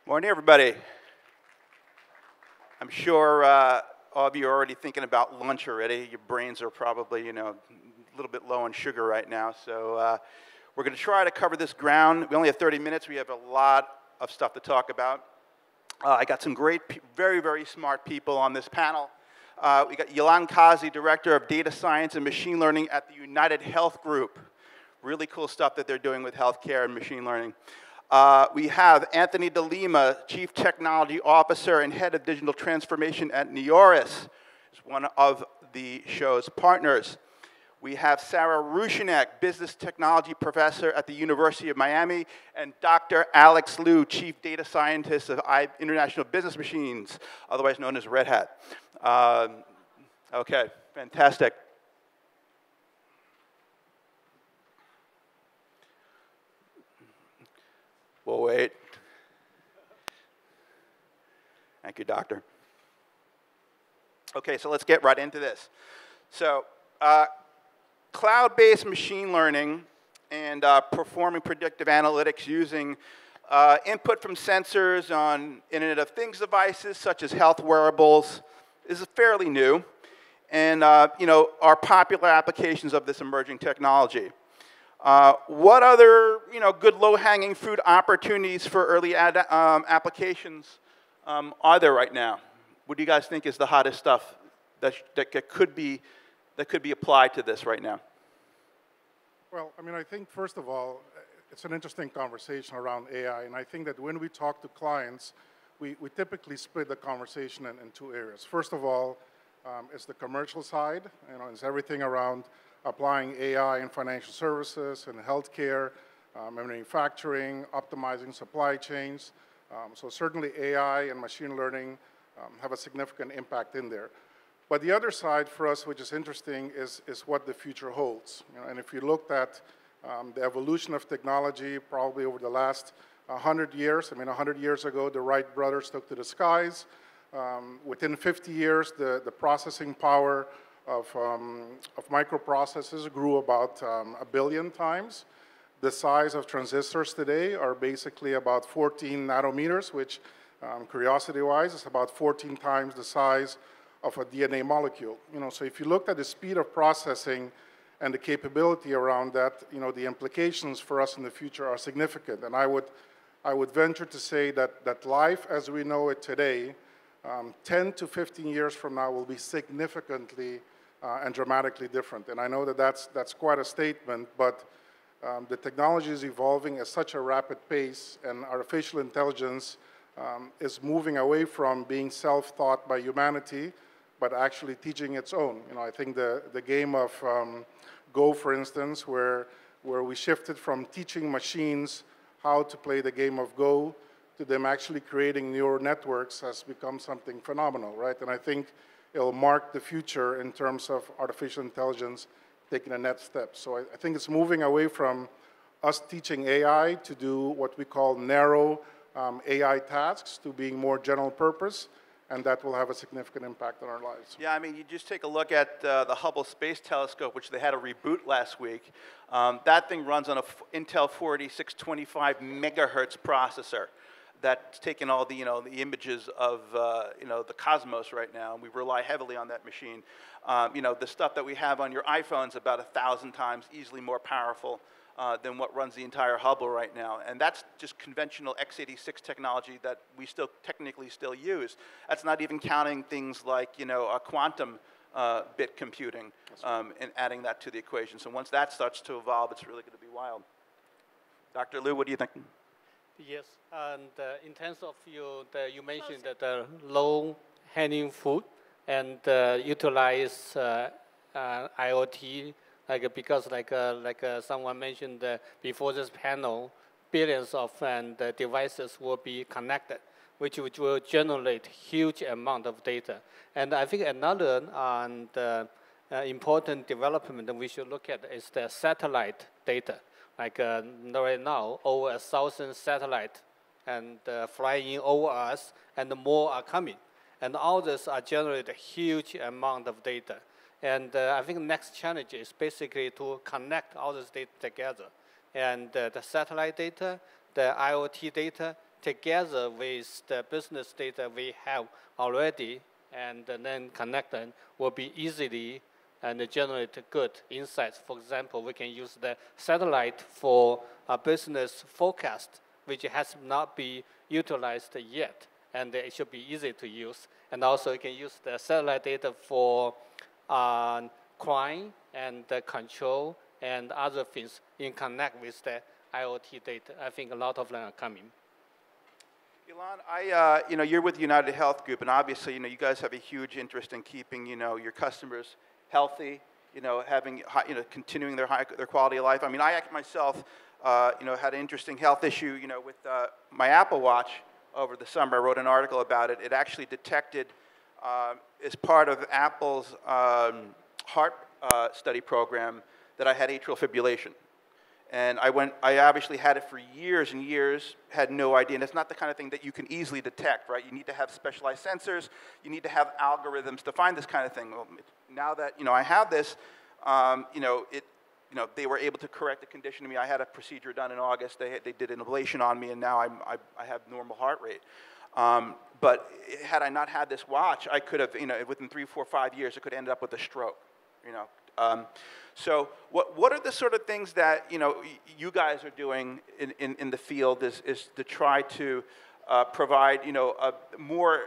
Morning, everybody. I'm sure all of you are already thinking about lunch already. Your brains are probably, a little bit low on sugar right now. So we're going to try to cover this ground. We only have 30 minutes. We have a lot of stuff to talk about. I got some great, very, very smart people on this panel. We got Yilan Kazi, Director of Data Science and Machine Learning at the United Health Group. Really cool stuff that they're doing with healthcare and machine learning. We have Anthony De Lima, Chief Technology Officer and Head of Digital Transformation at Neoris, is one of the show's partners. We have Sarah Rushinek, Business Technology Professor at the University of Miami, and Dr. Alex Liu, Chief Data Scientist of International Business Machines, otherwise known as Red Hat. Okay, fantastic. We'll wait. Thank you, Doctor. Okay, so let's get right into this. So, cloud-based machine learning and performing predictive analytics using input from sensors on Internet of Things devices, such as health wearables, is fairly new, and are popular applications of this emerging technology. What other good low-hanging fruit opportunities for early applications are there right now? What do you guys think is the hottest stuff that could be applied to this right now? Well, I think first of all, it's an interesting conversation around AI, and I think that when we talk to clients, we typically split the conversation in two areas. First of all, it's the commercial side, it's everything around applying AI in financial services and healthcare, manufacturing, optimizing supply chains. So certainly AI and machine learning have a significant impact in there. But the other side for us, which is interesting, is what the future holds. And if you looked at the evolution of technology probably over the last 100 years, 100 years ago, the Wright brothers took to the skies. Within 50 years, the processing power of microprocessors grew about 1 billion times. The size of transistors today are basically about 14 nanometers, which, curiosity-wise, is about 14 times the size of a DNA molecule. So if you looked at the speed of processing and the capability around that, the implications for us in the future are significant. And I would venture to say that life as we know it today, 10 to 15 years from now, will be significantly and dramatically different. And I know that that's quite a statement, but the technology is evolving at such a rapid pace, and artificial intelligence is moving away from being self-taught by humanity, but actually teaching its own. I think the game of Go, for instance, where we shifted from teaching machines how to play the game of Go to them actually creating neural networks has become something phenomenal, right? And I think it'll mark the future in terms of artificial intelligence taking the next step. So I think it's moving away from us teaching AI to do what we call narrow AI tasks to being more general purpose, and that will have a significant impact on our lives. Yeah, you just take a look at the Hubble Space Telescope, which they had a reboot last week. That thing runs on an Intel 4625 megahertz processor. That's taking all the, the images of, the cosmos right now, and we rely heavily on that machine. The stuff that we have on your iPhone's about 1,000 times easily more powerful than what runs the entire Hubble right now. And that's just conventional x86 technology that we technically still use. That's not even counting things like, a quantum bit computing and adding that to the equation. So once that starts to evolve, it's really going to be wild. Dr. Liu, what do you think? Yes, and in terms of you mentioned that the low-hanging fruit and utilize IoT, because someone mentioned before this panel, billions of devices will be connected, which will generate huge amount of data. And I think another important development that we should look at is the satellite data. Right now, over 1,000 satellites and flying over us, and more are coming. And all this are generate a huge amount of data. And I think the next challenge is basically to connect all this data together. And the satellite data, the IoT data, together with the business data we have already, and then connect them, will be easily and generate good insights. For example, we can use the satellite for a business forecast, which has not been utilized yet, and it should be easy to use. And also, you can use the satellite data for crime and the control and other things in connect with the IoT data. I think a lot of them are coming. Elon, you're with United Health Group, and obviously, you guys have a huge interest in keeping, your customers healthy, having, continuing their quality of life. I mean, I myself, had an interesting health issue, with my Apple Watch over the summer. I wrote an article about it. It actually detected, as part of Apple's heart study program, that I had atrial fibrillation. And I obviously had it for years and years, had no idea. And it's not the kind of thing that you can easily detect, right? You need to have specialized sensors. You need to have algorithms to find this kind of thing. Well, now that, I have this, they were able to correct the condition to me. I had a procedure done in August. They did an ablation on me, and now I have normal heart rate. But had I not had this watch, I could have, within 3, 4, 5 years, I could end up with a stroke, So what are the sort of things that, you guys are doing in the field is to try to provide, a more,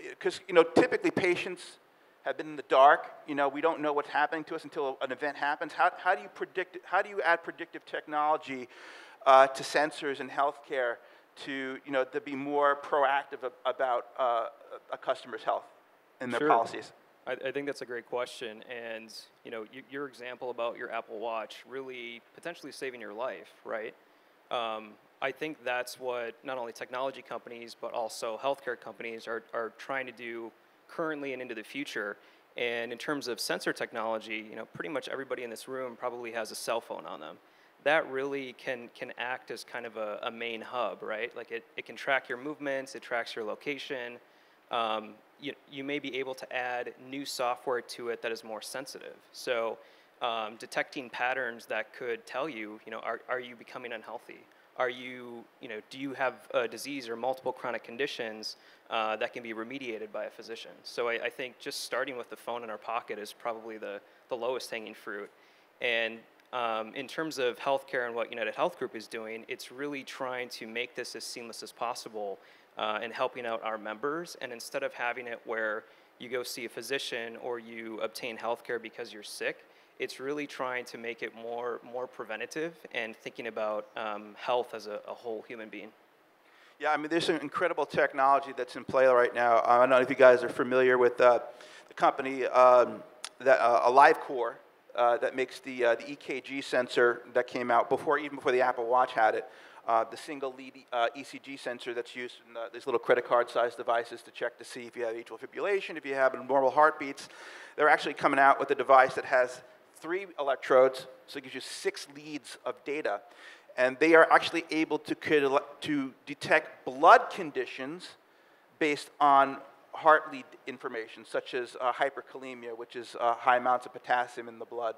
because, typically patients have been in the dark. We don't know what's happening to us until an event happens. How do you predict, how do you add predictive technology to sensors in healthcare to, to be more proactive about a customer's health and their policies? I think that's a great question, and your example about your Apple Watch really potentially saving your life, right? I think that's what not only technology companies but also healthcare companies are trying to do currently and into the future. And in terms of sensor technology, pretty much everybody in this room probably has a cell phone on them. That really can act as kind of a main hub, right? Like it can track your movements, it tracks your location. You may be able to add new software to it that is more sensitive. So detecting patterns that could tell you, are you becoming unhealthy? Do you have a disease or multiple chronic conditions that can be remediated by a physician? So I think just starting with the phone in our pocket is probably the lowest hanging fruit. And in terms of healthcare and what United Health Group is doing, it's really trying to make this as seamless as possible and helping out our members. And instead of having it where you go see a physician or you obtain healthcare because you're sick, it's really trying to make it more preventative and thinking about health as a whole human being. Yeah, I mean, there's some incredible technology that's in play right now. I don't know if you guys are familiar with the company, AliveCore, that makes the EKG sensor that came out even before the Apple Watch had it. The single lead ECG sensor that's used in these little credit card-sized devices to check to see if you have atrial fibrillation, if you have abnormal heartbeats. They're actually coming out with a device that has 3 electrodes, so it gives you 6 leads of data. And they are actually able to detect blood conditions based on heart lead information, such as hyperkalemia, which is high amounts of potassium in the blood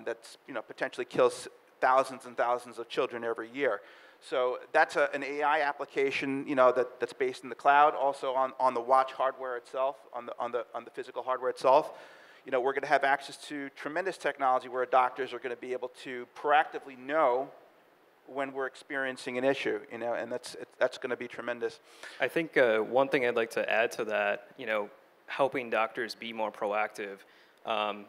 that's potentially kills thousands and thousands of children every year. So that's an AI application, that's based in the cloud, also on the watch hardware itself, on the physical hardware itself. We're going to have access to tremendous technology where doctors are going to be able to proactively know when we're experiencing an issue, and that's going to be tremendous. I think one thing I'd like to add to that, helping doctors be more proactive.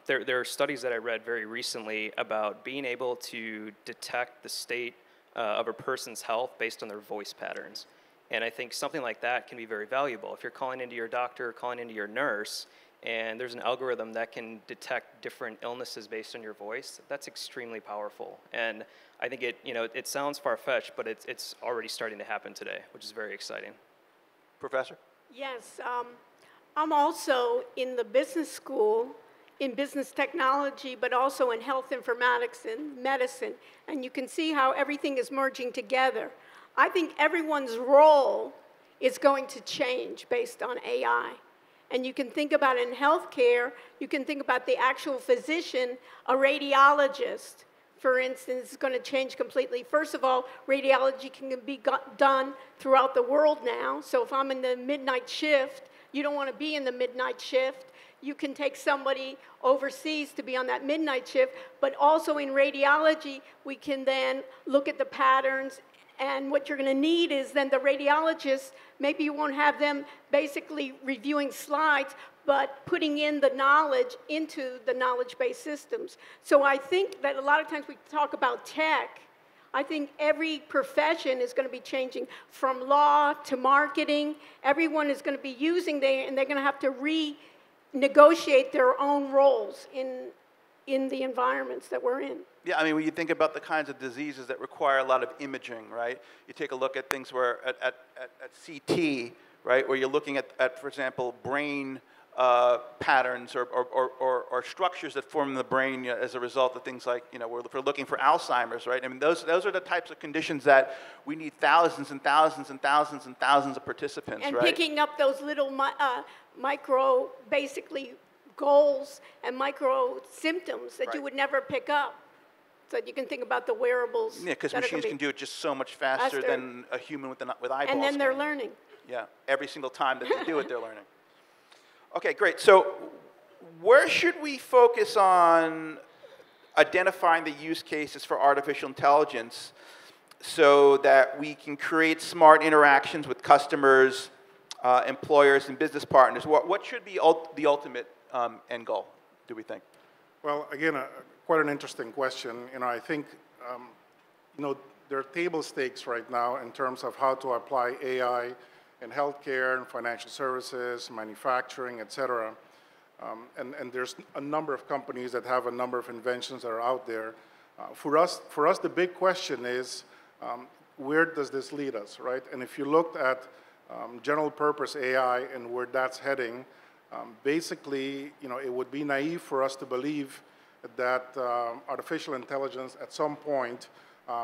There are studies that I read very recently about being able to detect the state of a person's health based on their voice patterns. And I think something like that can be very valuable. If you're calling into your doctor, calling into your nurse, and there's an algorithm that can detect different illnesses based on your voice, that's extremely powerful. And I think it sounds far-fetched, but it's already starting to happen today, which is very exciting. Professor? Yes, I'm also in the business school in business technology, but also in health informatics and medicine. And you can see how everything is merging together. I think everyone's role is going to change based on AI. And you can think about in healthcare, you can think about the actual physician, a radiologist, for instance, is going to change completely. First of all, radiology can be done throughout the world now. So if I'm in the midnight shift, you don't want to be in the midnight shift. You can take somebody overseas to be on that midnight shift, but also in radiology, we can then look at the patterns, and what you're going to need is then the radiologists, maybe you won't have them basically reviewing slides, but putting in the knowledge into the knowledge-based systems. So I think that a lot of times we talk about tech. I think every profession is going to be changing from law to marketing. Everyone is going to be using and they're going to have to renegotiate their own roles in the environments that we're in. Yeah, I mean, when you think about the kinds of diseases that require a lot of imaging, right? You take a look at things where at CT, right, where you're looking at for example, brain patterns or structures that form in the brain as a result of things like, if we're looking for Alzheimer's, right? I mean, those are the types of conditions that we need thousands and thousands and thousands and thousands of participants, and right? And picking up those little micro, basically, goals and micro symptoms that you would never pick up. So you can think about the wearables. Yeah, because machines can do it just so much faster than a human with eyeballs. And then they're learning. Yeah, every single time that they do it, they're learning. Okay, great. So where should we focus on identifying the use cases for artificial intelligence so that we can create smart interactions with customers, employers, and business partners? What should be the ultimate end goal, do we think? Well, again, quite an interesting question. I think, there are table stakes right now in terms of how to apply AI in healthcare and financial services, manufacturing, et cetera. And there's a number of companies that have a number of inventions that are out there. For us, the big question is, where does this lead us, right? And if you looked at general purpose AI and where that's heading, basically, it would be naive for us to believe that artificial intelligence at some point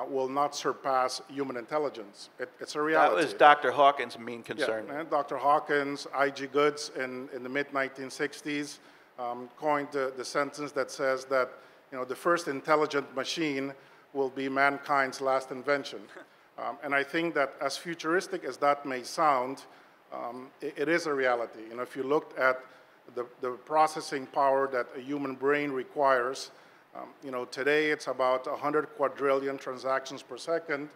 will not surpass human intelligence. It's a reality. That was Dr. Hawkins' main concern. Yeah, and Dr. Hawkins, I.G. Goods in the mid-1960s coined the sentence that says that the first intelligent machine will be mankind's last invention. And I think that as futuristic as that may sound, it is a reality. If you looked at the processing power that a human brain requires, today it's about 100 quadrillion transactions per second.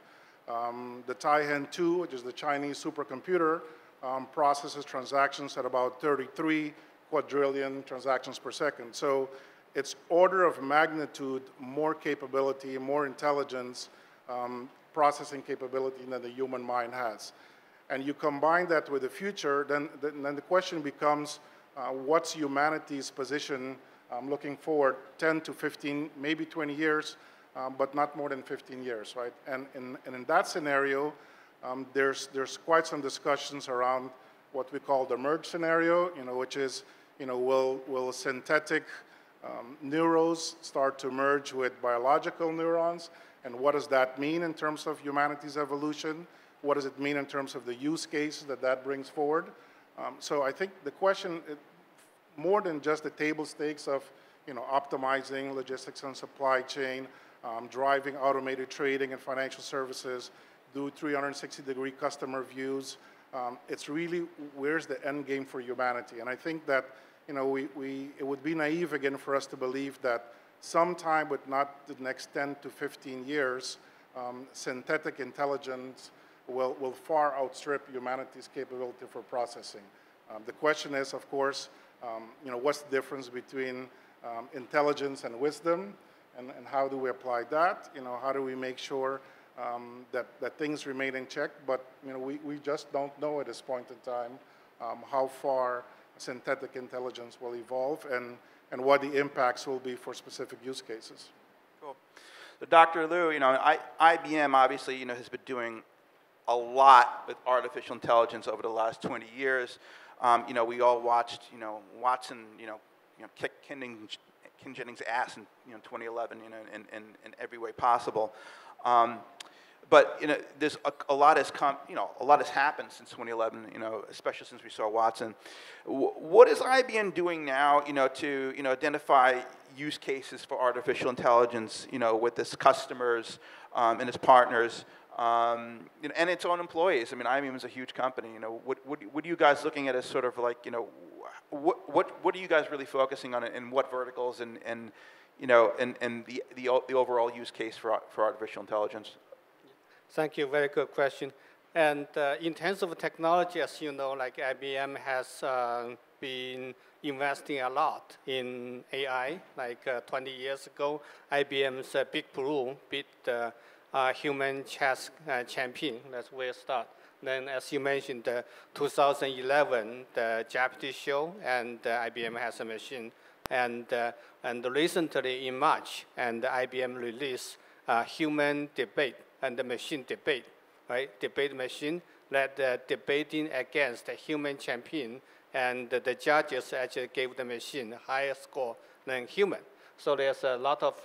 The Taihen 2, which is the Chinese supercomputer, processes transactions at about 33 quadrillion transactions per second. So it's order of magnitude more capability, more intelligence, processing capability than the human mind has. And you combine that with the future, then the question becomes, what's humanity's position looking forward 10 to 15, maybe 20 years, but not more than 15 years, right? And in that scenario, there's quite some discussions around what we call the merge scenario, which is, will synthetic neurons start to merge with biological neurons? And what does that mean in terms of humanity's evolution? What does it mean in terms of the use cases that brings forward? So I think the question, more than just the table stakes of optimizing logistics and supply chain, driving automated trading and financial services, do 360-degree customer views, it's really where's the end game for humanity. And I think that it would be naive again for us to believe that sometime, but not the next 10 to 15 years, synthetic intelligence will far outstrip humanity's capability for processing. The question is, of course, what's the difference between intelligence and wisdom, and how do we apply that? How do we make sure that things remain in check? But we just don't know at this point in time how far synthetic intelligence will evolve and what the impacts will be for specific use cases. Cool. So Dr. Liu, IBM obviously has been doing a lot with artificial intelligence over the last 20 years. We all watched, Watson, kick Ken Jennings' ass in 2011, in every way possible. But there's a lot has come, a lot has happened since 2011, especially since we saw Watson. What is IBM doing now, to identify use cases for artificial intelligence, with its customers and its partners, and its own employees. I mean, IBM is a huge company. What are you guys looking at as sort of like, what are you guys really focusing on, and what verticals, and the overall use case for artificial intelligence? Thank you. Very good question. And in terms of technology, as you know, like IBM has been investing a lot in AI. Like 20 years ago, IBM's Big Blue beat the human chess champion. That's where it started. Then, as you mentioned, 2011, the Japanese show, and IBM has a machine. And recently in March, and IBM released human debate and the machine debate, right? Debate machine that debating against the human champion, and the judges actually gave the machine a higher score than human. So there's a lot of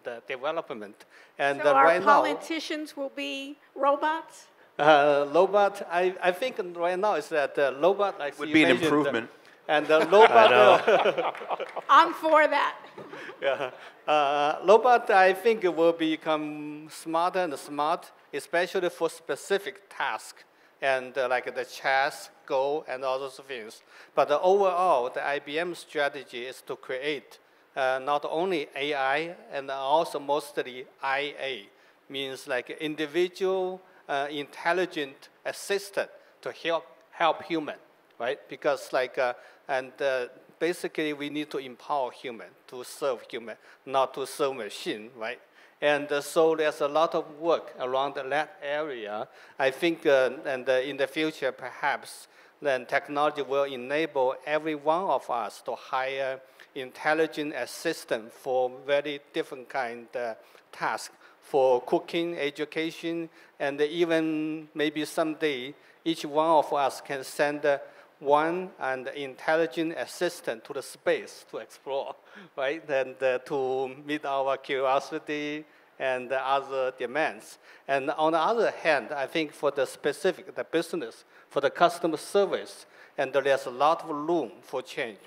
the development. And so our right politicians will be robots? Robot, I think right now is that robot, like would be an improvement. And the robot, I'm for that. Yeah. Robot, I think, will become smarter and smart, especially for specific tasks, and like the chess, Go, and all those things. But overall, the IBM strategy is to create not only AI, and also mostly IA, means like individual intelligent assistant to help human, right? Because like, basically we need to empower human to serve human, not to serve machine, right? And so there's a lot of work around that area. I think, and in the future, perhaps, then technology will enable every one of us to hire intelligent assistant for very different kind of tasks, for cooking, education, and even maybe someday, each one of us can send one intelligent assistant to the space to explore, right? And to meet our curiosity and other demands. And on the other hand, I think for the specific, the business, for the customer service, and there's a lot of room for change.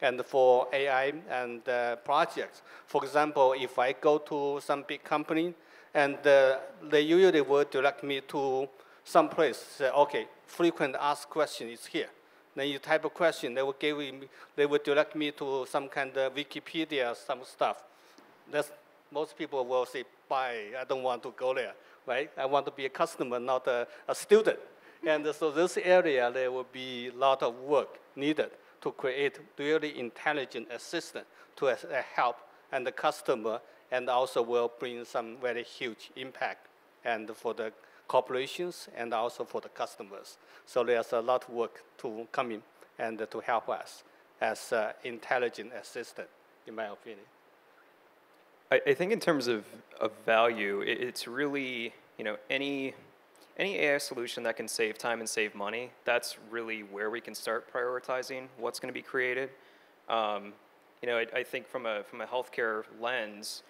And for AI and projects. For example, if I go to some big company, and they usually will direct me to some place, say, okay, frequent asked question is here. Then you type a question, they will direct me to some kind of Wikipedia, some stuff. Most people will say, bye, I don't want to go there, right? I want to be a customer, not a student. And so this area, there will be a lot of work needed to create really intelligent assistant to help and the customer, and also will bring some very huge impact and for the corporations and also for the customers. So there's a lot of work to come in and to help us as intelligent assistant, in my opinion. I think in terms of value, it's really, any AI solution that can save time and save money, that's really where we can start prioritizing what's going to be created. I think from a healthcare lens,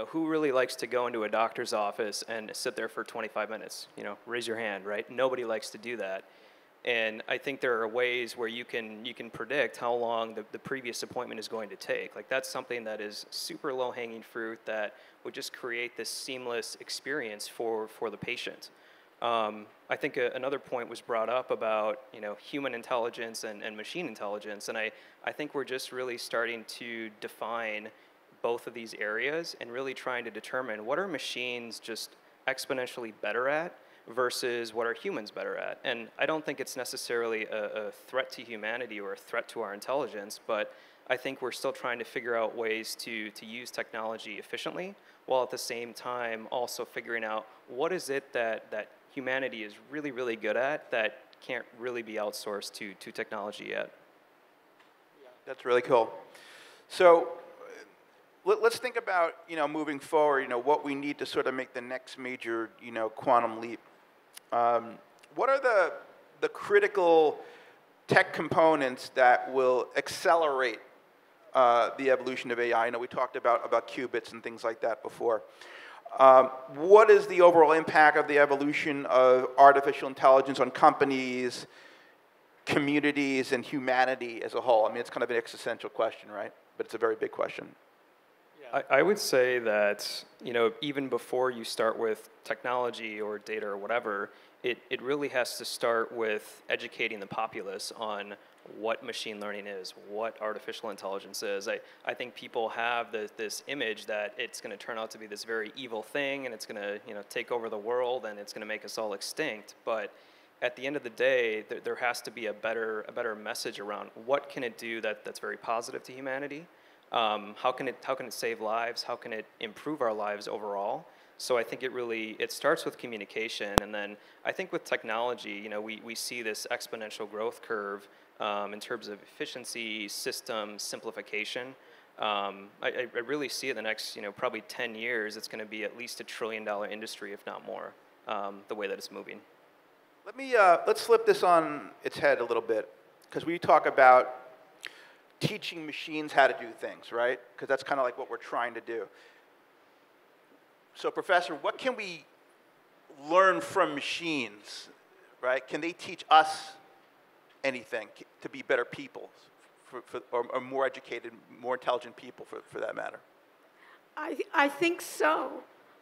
who really likes to go into a doctor's office and sit there for 25 minutes? Raise your hand, right? Nobody likes to do that. And I think there are ways where you can predict how long the previous appointment is going to take. Like that's something that is super low-hanging fruit that would just create this seamless experience for the patient. I think another point was brought up about human intelligence and machine intelligence, and I think we're just really starting to define both of these areas and really trying to determine what are machines just exponentially better at versus what are humans better at. And I don't think it's necessarily a threat to humanity or a threat to our intelligence, but I think we're still trying to figure out ways to use technology efficiently, while at the same time also figuring out what is it that humanity is really, really good at that can't really be outsourced to technology yet. That's really cool. So let's think about, moving forward, what we need to sort of make the next major, quantum leap. What are the critical tech components that will accelerate the evolution of AI? I know we talked about qubits and things like that before. What is the overall impact of the evolution of artificial intelligence on companies, communities, and humanity as a whole? I mean, it's kind of an existential question, right? But it's a very big question. I would say that, you know, even before you start with technology or data or whatever, it really has to start with educating the populace on what machine learning is, what artificial intelligence is. I think people have this image that it's going to turn out to be this very evil thing, and it's going to, you know, take over the world, and it's going to make us all extinct. But at the end of the day, there has to be a better message around what can it do that's very positive to humanity. How can it save lives? How can it improve our lives overall? So I think it starts with communication, and then I think with technology, you know, we see this exponential growth curve in terms of efficiency, system, simplification. I really see it in the next, you know, probably 10 years, it's going to be at least $1 trillion industry, if not more, the way that it's moving. Let's flip this on its head a little bit, because we talk about teaching machines how to do things, right? Because that's kind of like what we're trying to do. So, Professor, what can we learn from machines, right? Can they teach us anything to be better people, or more educated, more intelligent people, for that matter? I think so.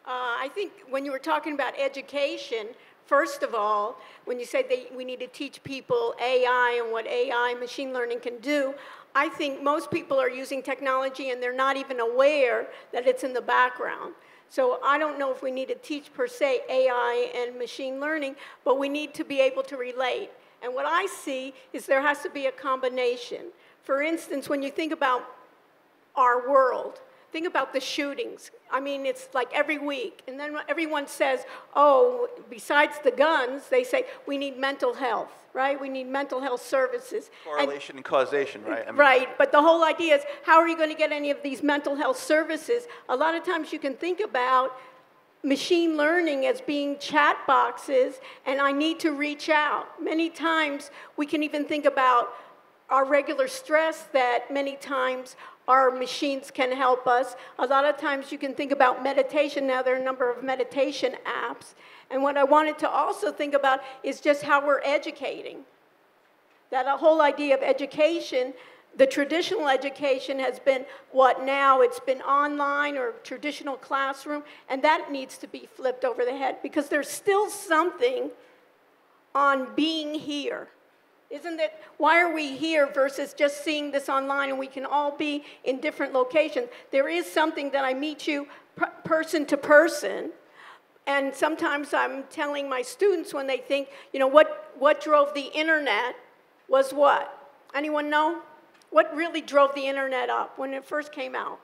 I think when you were talking about education, first of all, when you said that we need to teach people AI and what AI, machine learning can do, I think most people are using technology and they're not even aware that it's in the background. So I don't know if we need to teach per se AI and machine learning, but we need to be able to relate. And what I see is there has to be a combination. For instance, when you think about our world, think about the shootings. I mean, it's like every week. And then everyone says, oh, besides the guns, they say, we need mental health, right? We need mental health services. Correlation and causation, right? I mean, right, but the whole idea is, how are you going to get any of these mental health services? A lot of times you can think about machine learning as being chat boxes, and I need to reach out. Many times we can even think about our regular stress, that many times our machines can help us. A lot of times you can think about meditation. Now there are a number of meditation apps. And what I wanted to also think about is just how we're educating. That whole idea of education, the traditional education has been what now? It's been online or traditional classroom, and that needs to be flipped over the head, because there's still something on being here. Isn't it, why are we here versus just seeing this online and we can all be in different locations? There is something that I meet you person to person, and sometimes I'm telling my students when they think, you know, what drove the internet was what? Anyone know? What really drove the internet up when it first came out?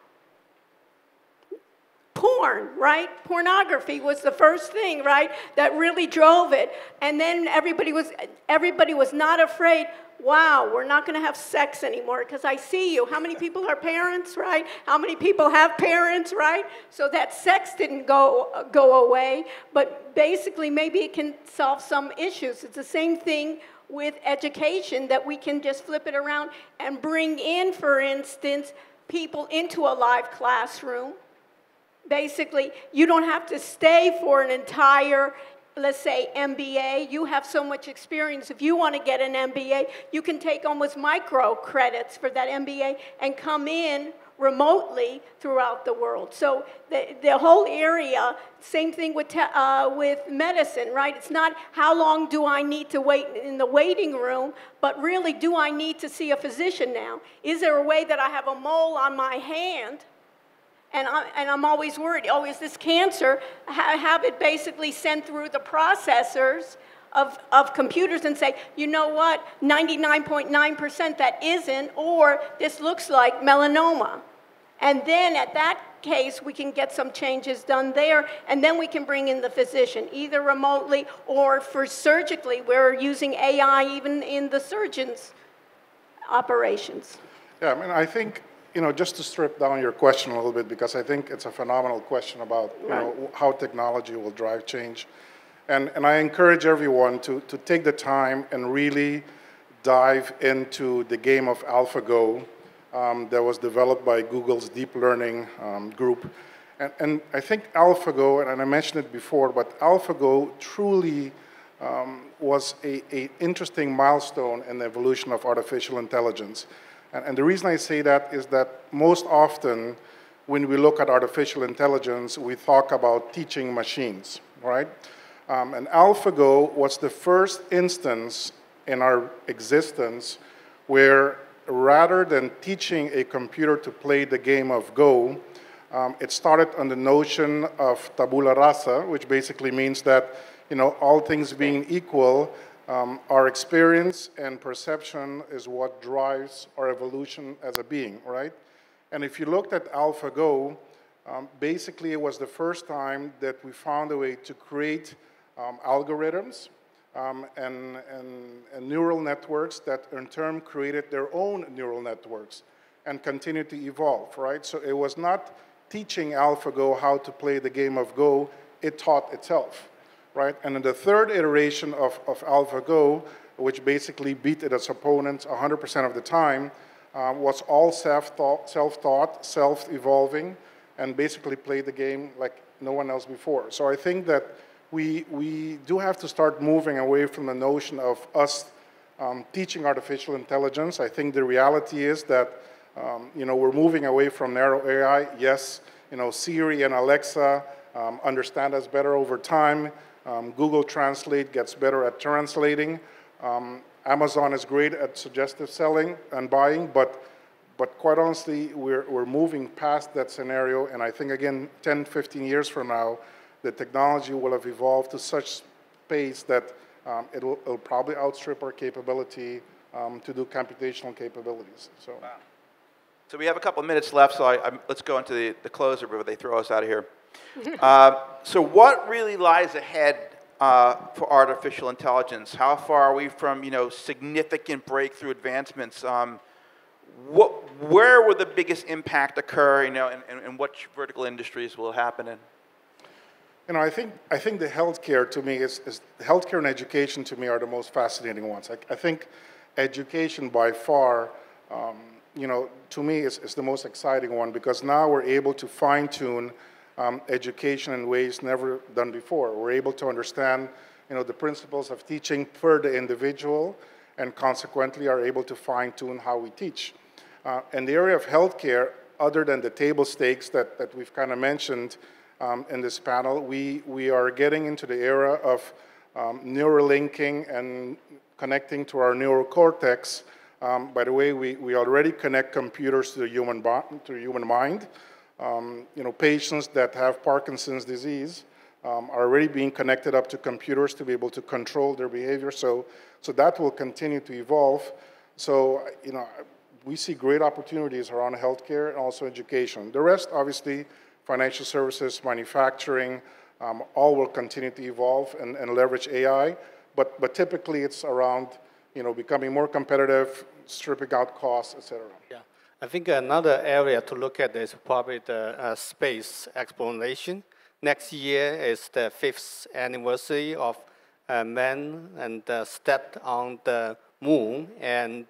Porn, right? Pornography was the first thing, right, that really drove it. And then everybody was not afraid, wow, we're not going to have sex anymore because I see you. How many people are parents, right? How many people have parents, right? So that sex didn't go away, but basically maybe it can solve some issues. It's the same thing with education, that we can just flip it around and bring in, for instance, people into a live classroom. Basically, you don't have to stay for an entire, let's say, MBA. You have so much experience. If you want to get an MBA, you can take almost micro credits for that MBA and come in remotely throughout the world. So the whole area, same thing with medicine, right? It's not how long do I need to wait in the waiting room, but really, do I need to see a physician now? Is there a way that I have a mole on my hand, and I'm always worried, oh, is this cancer? Have it basically sent through the processors of computers and say, you know what, 99.9% that isn't, or this looks like melanoma. And then at that case, we can get some changes done there, and then we can bring in the physician, either remotely or for surgically. We're using AI even in the surgeon's operations. Yeah, I mean, I think, you know, just to strip down your question a little bit, because I think it's a phenomenal question about, you know, how technology will drive change. And I encourage everyone to take the time and really dive into the game of Alphago that was developed by Google's deep learning group. And I think Alphago, and I mentioned it before, but Alphago truly was an interesting milestone in the evolution of artificial intelligence. And the reason I say that is that most often when we look at artificial intelligence, we talk about teaching machines, right? And Alphago was the first instance in our existence where rather than teaching a computer to play the game of Go, it started on the notion of tabula rasa, which basically means that, all things being equal, our experience and perception is what drives our evolution as a being, right? And if you looked at AlphaGo, basically it was the first time that we found a way to create algorithms and neural networks that in turn created their own neural networks and continued to evolve, right? So it was not teaching AlphaGo how to play the game of Go, it taught itself, right? And in the third iteration of AlphaGo, which basically beat its opponents 100% of the time, was all self-taught, self-evolving, and basically played the game like no one else before. So I think that we do have to start moving away from the notion of us teaching artificial intelligence. I think the reality is that we're moving away from narrow AI. Yes, Siri and Alexa understand us better over time. Google Translate gets better at translating. Amazon is great at suggestive selling and buying, but quite honestly, we're moving past that scenario, and I think, again, 10, 15 years from now, the technology will have evolved to such pace that it'll probably outstrip our capability to do computational capabilities. So. Wow. So we have a couple of minutes left, so let's go into the closer before they throw us out of here. So what really lies ahead for artificial intelligence? How far are we from, significant breakthrough advancements? Where will the biggest impact occur, and what vertical industries will happen in? I think the healthcare to me healthcare and education to me are the most fascinating ones. I think education by far, to me is the most exciting one, because now we're able to fine-tune education in ways never done before. We're able to understand, the principles of teaching per the individual, and consequently are able to fine-tune how we teach. In the area of healthcare, other than the table stakes that we've kind of mentioned in this panel, we are getting into the era of neurolinking and connecting to our neural cortex. By the way, we already connect computers to the human mind. Patients that have Parkinson's disease are already being connected up to computers to be able to control their behavior. So that will continue to evolve. So, we see great opportunities around healthcare and also education. The rest, obviously, financial services, manufacturing, all will continue to evolve and leverage AI. But typically, it's around, becoming more competitive, stripping out costs, et cetera. Yeah. I think another area to look at is probably the space exploration. Next year is the 5th anniversary of man and stepped on the moon, and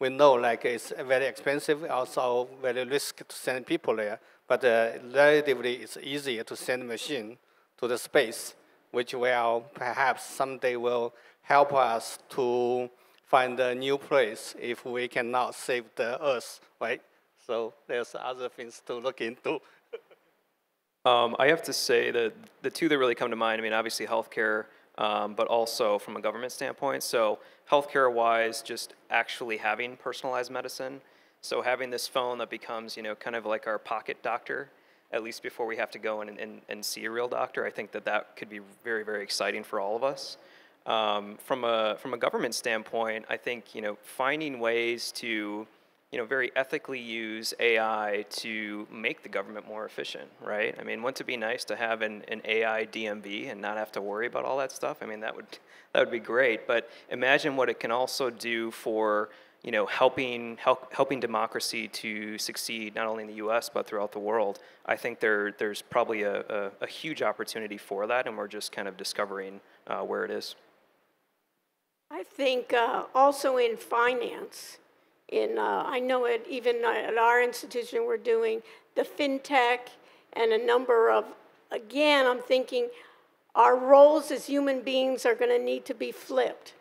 we know it's very expensive, also very risky to send people there, but relatively it's easier to send a machine to the space, which will perhaps someday will help us to find a new place if we cannot save the Earth, right? So there's other things to look into. I have to say that the two that really come to mind, obviously healthcare, but also from a government standpoint. So healthcare-wise, just actually having personalized medicine. So having this phone that becomes, kind of like our pocket doctor, at least before we have to go and see a real doctor. I think that could be very, very exciting for all of us. From a government standpoint, I think, finding ways to, very ethically use AI to make the government more efficient, right? Wouldn't it be nice to have an AI DMV and not have to worry about all that stuff? That would be great. But imagine what it can also do for, helping democracy to succeed not only in the U.S. but throughout the world. I think there's probably a huge opportunity for that, and we're just kind of discovering where it is. I think also in finance, I know even at our institution we're doing the fintech and a number of, again, I'm thinking our roles as human beings are going to need to be flipped.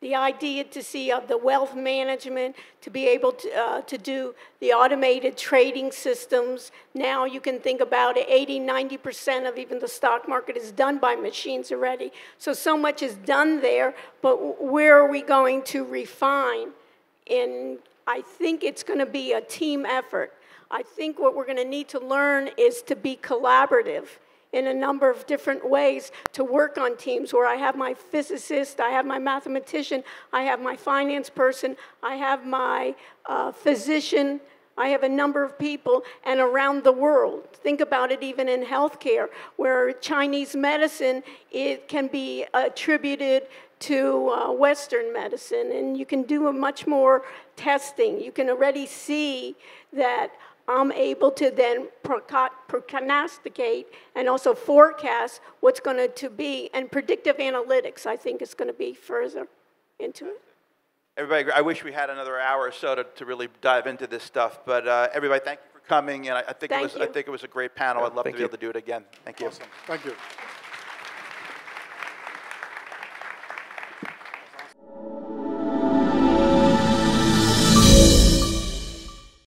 The idea to see of the wealth management, to be able to do the automated trading systems. Now you can think about it, 80–90% of even the stock market is done by machines already. So much is done there, but where are we going to refine? And I think it's going to be a team effort. I think what we're going to need to learn is to be collaborative in a number of different ways, to work on teams where I have my physicist, I have my mathematician, I have my finance person, I have my physician, I have a number of people, and around the world. Think about it even in healthcare, where Chinese medicine, it can be attributed to Western medicine, and you can do a much more testing. You can already see that I'm able to then prognosticate and also forecast what's going to be. And predictive analytics, I think, is going to be further into it. Everybody, I wish we had another hour or so to really dive into this stuff. But everybody, thank you for coming. And I think it was a great panel. I'd love to be able to do it again. Thank you. Awesome. Thank you.